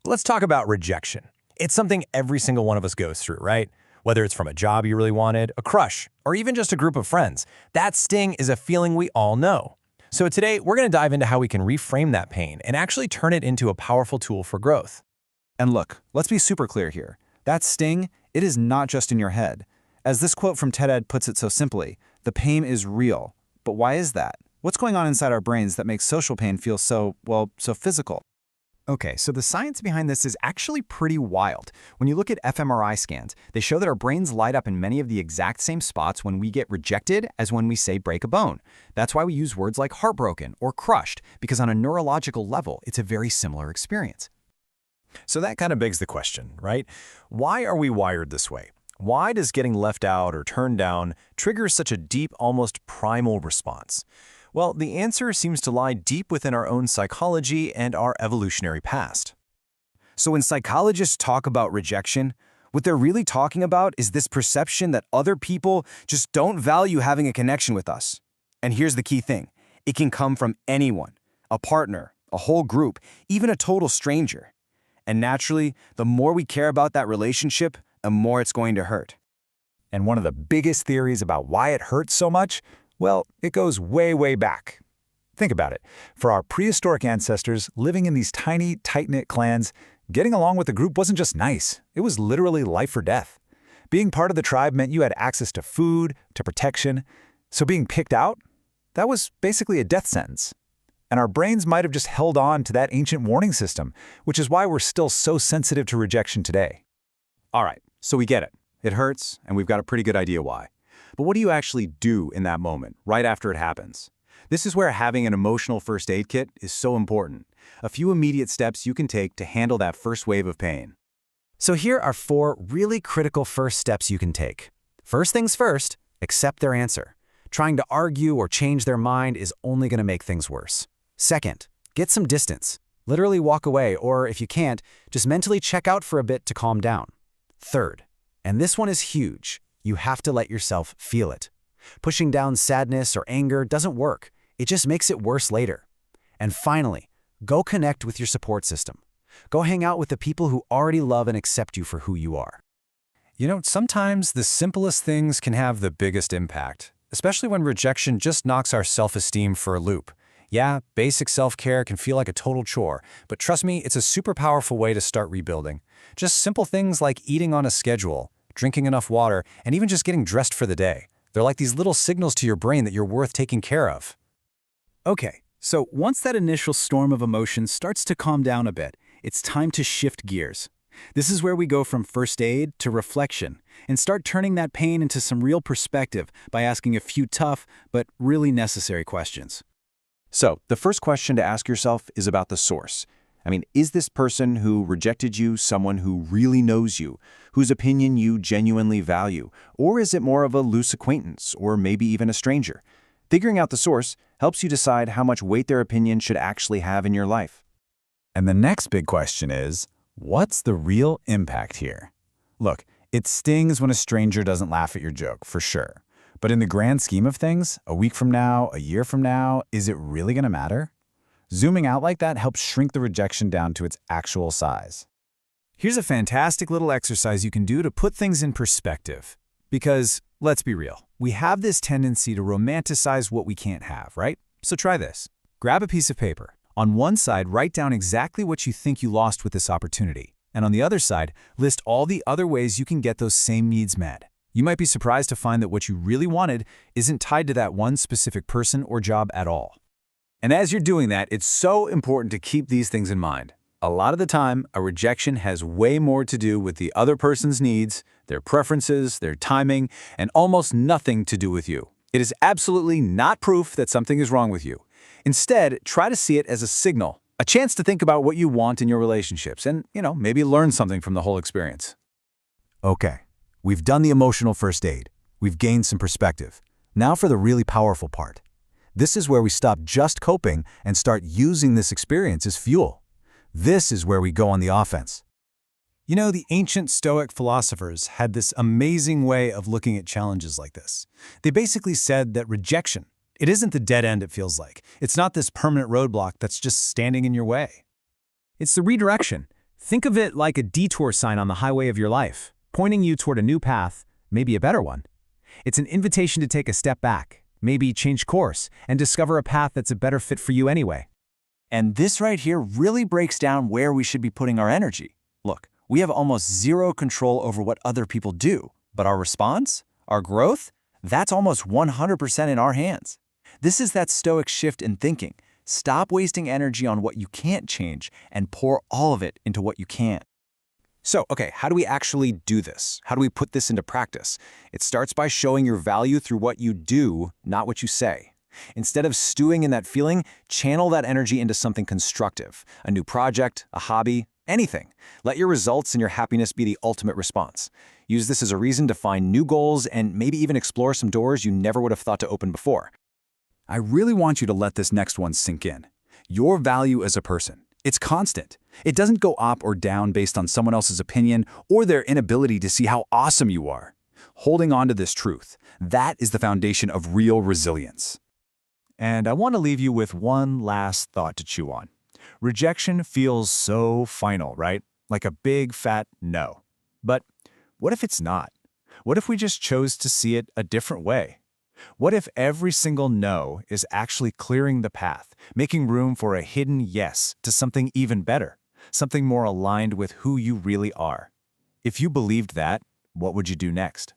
Let's talk about rejection. It's something every single one of us goes through, right? Whether it's from a job you really wanted, a crush, or even just a group of friends, that sting is a feeling we all know. So today, we're going to dive into how we can reframe that pain and actually turn it into a powerful tool for growth. And look, let's be super clear here. That sting, it is not just in your head. As this quote from TED puts it so simply, the pain is real. But why is that? What's going on inside our brains that makes social pain feel so physical? Okay, so the science behind this is actually pretty wild. When you look at fMRI scans, they show that our brains light up in many of the exact same spots when we get rejected as when we say break a bone. That's why we use words like heartbroken or crushed, because on a neurological level, it's a very similar experience. So that kind of begs the question, right? Why are we wired this way? Why does getting left out or turned down trigger such a deep, almost primal response? Well, the answer seems to lie deep within our own psychology and our evolutionary past. So when psychologists talk about rejection, what they're really talking about is this perception that other people just don't value having a connection with us. And here's the key thing. It can come from anyone, a partner, a whole group, even a total stranger. And naturally, the more we care about that relationship, the more it's going to hurt. And one of the biggest theories about why it hurts so much, well, it goes way, way back. Think about it. For our prehistoric ancestors living in these tiny, tight-knit clans, getting along with the group wasn't just nice. It was literally life or death. Being part of the tribe meant you had access to food, to protection. So being picked out, that was basically a death sentence. And our brains might have just held on to that ancient warning system, which is why we're still so sensitive to rejection today. All right, so we get it. It hurts, and we've got a pretty good idea why. But what do you actually do in that moment, right after it happens? This is where having an emotional first aid kit is so important. A few immediate steps you can take to handle that first wave of pain. So here are 4 really critical first steps you can take. First things first, accept their answer. Trying to argue or change their mind is only going to make things worse. Second, get some distance. Literally walk away, or if you can't, just mentally check out for a bit to calm down. Third, and this one is huge, you have to let yourself feel it. Pushing down sadness or anger doesn't work. It just makes it worse later. And finally, go connect with your support system. Go hang out with the people who already love and accept you for who you are. You know, sometimes the simplest things can have the biggest impact, especially when rejection just knocks our self-esteem for a loop. Yeah, basic self-care can feel like a total chore, but trust me, it's a super powerful way to start rebuilding. Just simple things like eating on a schedule, drinking enough water, and even just getting dressed for the day. They're like these little signals to your brain that you're worth taking care of. Okay, so once that initial storm of emotions starts to calm down a bit, it's time to shift gears. This is where we go from first aid to reflection and start turning that pain into some real perspective by asking a few tough but really necessary questions. So, the first question to ask yourself is about the source. Is this person who rejected you someone who really knows you, whose opinion you genuinely value, or is it more of a loose acquaintance, or maybe even a stranger? Figuring out the source helps you decide how much weight their opinion should actually have in your life. And the next big question is, what's the real impact here? Look, it stings when a stranger doesn't laugh at your joke, for sure. But in the grand scheme of things, a week from now, a year from now, is it really going to matter? Zooming out like that helps shrink the rejection down to its actual size. Here's a fantastic little exercise you can do to put things in perspective. Because, let's be real, we have this tendency to romanticize what we can't have, right? So try this. Grab a piece of paper. On one side, write down exactly what you think you lost with this opportunity. And on the other side, list all the other ways you can get those same needs met. You might be surprised to find that what you really wanted isn't tied to that one specific person or job at all. And as you're doing that, it's so important to keep these things in mind. A lot of the time, a rejection has way more to do with the other person's needs, their preferences, their timing, and almost nothing to do with you. It is absolutely not proof that something is wrong with you. Instead, try to see it as a signal, a chance to think about what you want in your relationships and, maybe learn something from the whole experience. Okay, we've done the emotional first aid. We've gained some perspective. Now for the really powerful part. This is where we stop just coping and start using this experience as fuel. This is where we go on the offense. You know, the ancient Stoic philosophers had this amazing way of looking at challenges like this. They basically said that rejection, it isn't the dead end it feels like. It's not this permanent roadblock that's just standing in your way. It's the redirection. Think of it like a detour sign on the highway of your life, pointing you toward a new path, maybe a better one. It's an invitation to take a step back, maybe change course, and discover a path that's a better fit for you anyway. And this right here really breaks down where we should be putting our energy. Look, we have almost zero control over what other people do, but our response, our growth, that's almost 100% in our hands. This is that stoic shift in thinking. Stop wasting energy on what you can't change and pour all of it into what you can. So, okay, how do we actually do this? How do we put this into practice? It starts by showing your value through what you do, not what you say. Instead of stewing in that feeling, channel that energy into something constructive, a new project, a hobby, anything. Let your results and your happiness be the ultimate response. Use this as a reason to find new goals and maybe even explore some doors you never would have thought to open before. I really want you to let this next one sink in. Your value as a person. It's constant. It doesn't go up or down based on someone else's opinion or their inability to see how awesome you are. Holding on to this truth, that is the foundation of real resilience. And I want to leave you with one last thought to chew on. Rejection feels so final, right? Like a big, fat no. But what if it's not? What if we just chose to see it a different way? What if every single no is actually clearing the path, making room for a hidden yes to something even better, something more aligned with who you really are? If you believed that, what would you do next?